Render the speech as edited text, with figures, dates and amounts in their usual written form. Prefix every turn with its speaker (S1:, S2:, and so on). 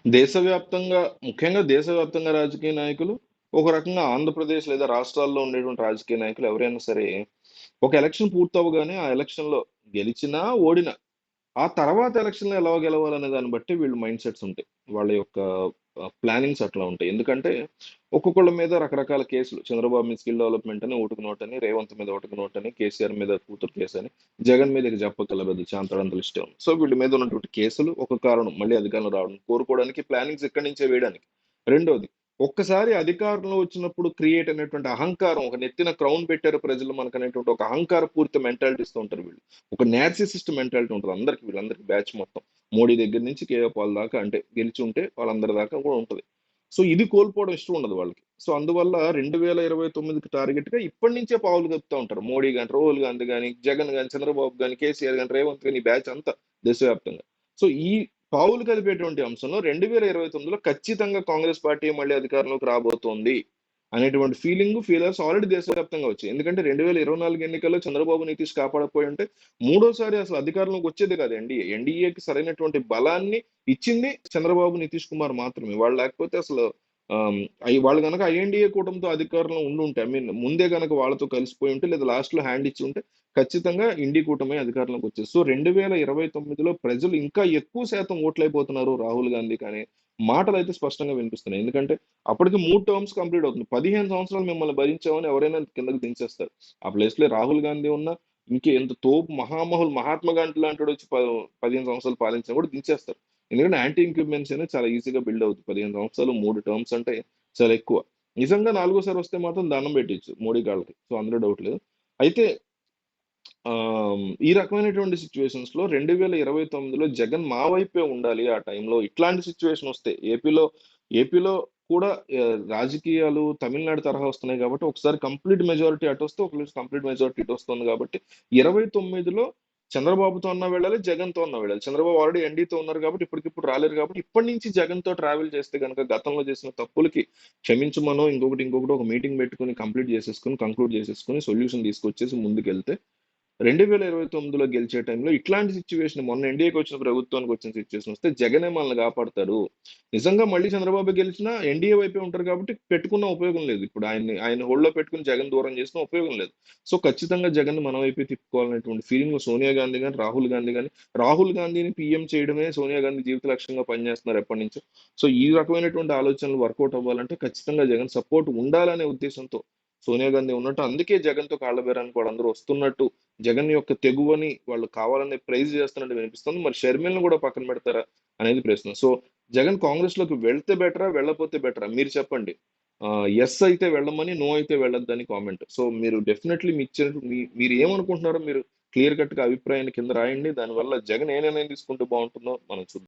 S1: దేశవ్యాప్తంగా ముఖ్యంగా దేశవ్యాప్తంగా రాజకీయ నాయకులు, ఒక రకంగా ఆంధ్రప్రదేశ్ లేదా రాష్ట్రాల్లో ఉండేటువంటి రాజకీయ నాయకులు ఎవరైనా సరే, ఒక ఎలక్షన్ పూర్తవ్వగానే ఆ ఎలక్షన్‌లో గెలిచినా, ఓడినా ఆ తర్వాత ఎలక్షన్‌లో ఎలా గెలవాలనే దాన్ని బట్టి వీళ్ళు మైండ్ సెట్స్ ఉంటాయి. వాళ్ళ యొక్క ప్లానింగ్స్ అట్లా ఉంటాయి. ఎందుకంటే ఒక్కొక్కళ్ళ మీద రకరకాల కేసులు. చంద్రబాబు మీద స్కిల్ డెవలప్‌మెంట్ అని, ఓటుకు నోటని, రేవంత్ మీద ఓటుకు నోటని, కేసీఆర్ మీద కూతురు కేసని, జగన్ మీద ఇక చెప్పక్కర్లే పెద్ద చాంతాడంత లిస్టే ఉంది. సో వీళ్ళ మీద ఉన్నటువంటి కేసులు ఒక కారణం. మళ్ళీ అధికారంలో రావడం, కోరుకోవడానికి ప్లానింగ్స్ ఇక్కడి నుంచే వేయడానికి. రెండోది ఒక్కసారి అధికారంలో వచ్చినప్పుడు క్రియేట్ అయినటువంటి అహంకారం, ఒక నెత్తిన క్రౌన్ పెట్టారు ప్రజలు మనకనేటువంటి ఒక అహంకార పూరిత మెంటాలిటీస్‌తో ఉంటారు వీళ్ళు. ఒక నార్సిసిస్ట్ మెంటాలిటీ ఉంటది అందరికి వీళ్ళందరికి బ్యాచ్ మొత్తం. మోడీ దగ్గర నుంచి కేఏ పాల్ దాకా అంటే గెలిచి ఉంటే వాళ్ళందరి దాకా కూడా ఉంటది. సో ఇది కోల్పోవడం ఇష్టం ఉండదు వాళ్ళకి. సో అందువల్ల 2029కి టార్గెట్‌గా ఇప్పటి నుంచే పావులు కదుపుతా ఉంటారు. మోడీ గాని, రాహుల్ గాంధీ గాని, జగన్ గాని, చంద్రబాబు గాని, కేసీఆర్ గాని, రేవంత్ గాని ఈ బ్యాచ్ అంతా దేశవ్యాప్తంగా. సో ఈ పావులు కదిపేటువంటి అంశంలో 2029లో ఖచ్చితంగా కాంగ్రెస్ పార్టీ మళ్ళీ అధికారంలోకి రాబోతోంది అనేటువంటి ఫీలర్స్ ఆల్రెడీ దేశవ్యాప్తంగా వచ్చాయి. ఎందుకంటే 2024 ఎన్నికల్లో చంద్రబాబు, నితీష్ కాపాడకపోయి ఉంటే మూడోసారి అసలు అధికారంలోకి వచ్చేది కాదు ఎన్డీఏ. ఎన్డీఏకి సరైనటువంటి బలాన్ని ఇచ్చింది చంద్రబాబు, నితీష్ కుమార్ మాత్రమే. వాళ్ళు లేకపోతే అసలు వాళ్ళు గనక ఐఎన్డీఏ కూటమితో అధికారంలో ఉండుంటే, ఐ మీన్ ముందే గనక వాళ్ళతో కలిసిపోయి ఉంటే, లేదా లాస్ట్‌లో హ్యాండ్ ఇచ్చి ఉంటే, ఖచ్చితంగా ఇండీ కూటమి అధికారంలోకి వచ్చేది. సో 2029లో ప్రజలు ఇంకా ఎక్కువ శాతం ఓట్లయిపోతున్నారు రాహుల్ గాంధీ కానీ, మాటలైతే స్పష్టంగా వినిపిస్తున్నాయి. ఎందుకంటే అప్పటికి 3 టర్మ్స్ కంప్లీట్ అవుతుంది. 15 సంవత్సరాలు మిమ్మల్ని భరించామని ఎవరైనా కిందకి దించేస్తారు. ఆ ప్లేస్‌లో రాహుల్ గాంధీ ఉన్నా, ఎంత తోపు మహాత్మా గాంధీ లాంటోడొచ్చి 15 సంవత్సరాలు పాలించినా కూడా దించేస్తారు. ఎందుకంటే యాంటీ ఇంక్యుబెన్సీ అనేది చాలా ఈజీగా బిల్డ్ అవుతుంది. 15 సంవత్సరాలు 3 టర్మ్స్ అంటే చాలా ఎక్కువ. నిజంగా నాలుగోసారి వస్తే మాత్రం దండం పెట్టియచ్చు మోడీ గాళ్ళకి. సో అందులో డౌట్ లేదు. అయితే ఈ రకమైనటువంటి సిట్యుయేషన్స్‌లో 2029లో జగన్ మా వైపే ఉండాలి ఆ టైంలో. ఇట్లాంటి సిట్యుయేషన్ వస్తే ఏపీలో కూడా రాజకీయాలు తమిళనాడు తరహా వస్తున్నాయి కాబట్టి ఒకసారి కంప్లీట్ మెజారిటీ అటొస్తే, ఒకసారి కంప్లీట్ మెజారిటీ ఇటొస్తుంది కాబట్టి 29లో చంద్రబాబుతో అన్నా వెళ్ళాలి, జగన్‌తో అన్నా వెళ్ళాలి. చంద్రబాబు ఆల్రెడీ ఎన్‌డీతో ఉన్నారు కాబట్టి ఇప్పటికిప్పుడు రాలేరు కాబట్టి ఇప్పటి నుంచి జగన్‌తో ట్రావెల్ చేస్తే గనక గతంలో చేసిన తప్పులకి క్షమించమనో ఇంకొకటి ఒక మీటింగ్ పెట్టుకొని కంక్లూడ్ చేసేసుకొని సొల్యూషన్ తీసుకొచ్చేసి ముందుకెళ్తే 2029లో గెలిచే టైంలో ఇట్లాంటి సిట్యుయేషన్ మొన్న ఎన్డీఏకి వచ్చిన ప్రభుత్వానికి వచ్చిన సిట్యుయేషన్ వస్తే జగనే మనల్ని కాపాడతాడు. నిజంగా మళ్ళీ చంద్రబాబు గెలిచినా ఎన్డీఏ వైపే ఉంటారు కాబట్టి పెట్టుకున్న ఉపయోగం లేదు. ఇప్పుడు ఆయన హోల్డ్‌లో పెట్టుకొని జగన్ దూరం చేసినా ఉపయోగం లేదు. సో ఖచ్చితంగా జగన్‌ని మన వైపే తిప్పుకోవాలనేటువంటి ఫీలింగ్ సోనియా గాంధీ గాని, రాహుల్ గాంధీని పీఎం చేయడమే సోనియా గాంధీ జీవిత లక్ష్యంగా పనిచేస్తున్నారు ఎప్పటినుంచో. సో ఈ రకమైనటువంటి ఆలోచనలు వర్కౌట్ అవ్వాలంటే ఖచ్చితంగా జగన్ సపోర్ట్ ఉండాలనే ఉద్దేశంతో సోనియా గాంధీ ఉన్నట్టు అందుకే జగన్‌తో కాళ్ళబేరానికి వాళ్ళందరూ వస్తున్నట్టు జగన్ యొక్క తెగువని వాళ్ళు కావాలని ప్రైజ్ చేస్తున్నట్టు వినిపిస్తుంది. మరి షర్మిలను కూడా పక్కన పెడతారా అనేది ప్రశ్న. సో జగన్ కాంగ్రెస్‌లోకి వెళ్తే బెటరా? వెళ్ళకపోతే బెటరా? మీరు చెప్పండి. యెస్ అయితే వెళ్ళమని, నో అయితే వెళ్ళొద్దని కామెంట్. సో మీరు డెఫినైట్‌లీ మీరు ఏమనుకుంటున్నారో మీరు క్లియర్ కట్‌గా అభిప్రాయాన్ని కింద రాయండి. దానివల్ల జగన్ ఏ నిర్ణయం తీసుకుంటే బావుంటుందో మనం చూద్దాం.